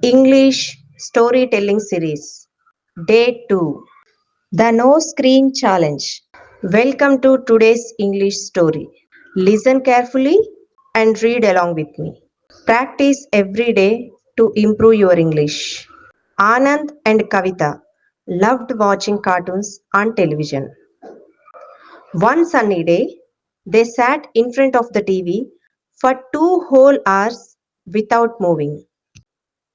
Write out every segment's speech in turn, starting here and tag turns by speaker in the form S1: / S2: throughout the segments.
S1: English Storytelling Series Day 2 The No Screen Challenge. Welcome to today's English story. Listen carefully and read along with me. Practice every day to improve your English. Anand and Kavita loved watching cartoons on television. One sunny day, they sat in front of the TV for 2 whole hours without moving.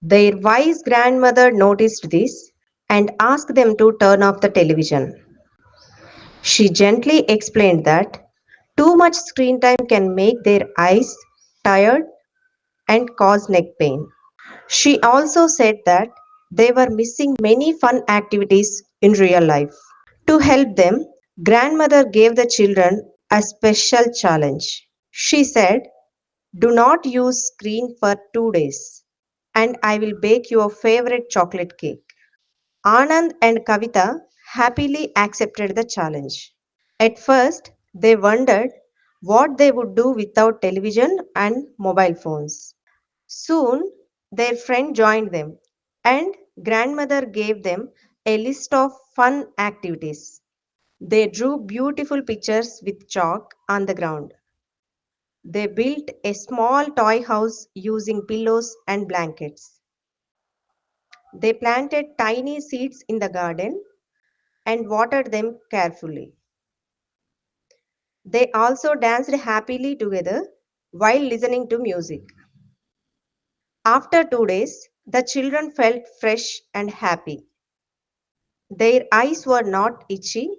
S1: Their wise grandmother noticed this and asked them to turn off the television. She gently explained that too much screen time can make their eyes tired and cause neck pain. She also said that they were missing many fun activities in real life. To help them, grandmother gave the children a special challenge. She said, "Do not use screen for 2 days and I will bake your favorite chocolate cake." Anand and Kavita happily accepted the challenge. At first, they wondered what they would do without television and mobile phones. Soon, their friend joined them, and grandmother gave them a list of fun activities. They drew beautiful pictures with chalk on the ground. They built a small toy house using pillows and blankets. They planted tiny seeds in the garden and watered them carefully. They also danced happily together while listening to music. After 2 days, the children felt fresh and happy. Their eyes were not itchy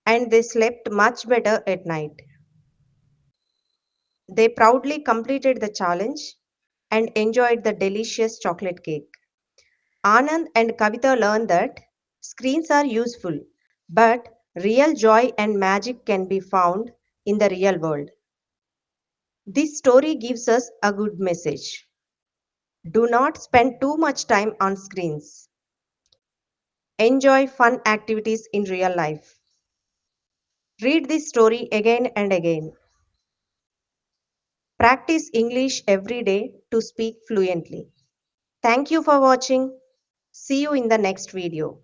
S1: and they slept much better at night. They proudly completed the challenge and enjoyed the delicious chocolate cake. Anand and Kavita learned that screens are useful, but real joy and magic can be found in the real world. This story gives us a good message. Do not spend too much time on screens. Enjoy fun activities in real life. Read this story again and again. Practice English every day to speak fluently. Thank you for watching. See you in the next video.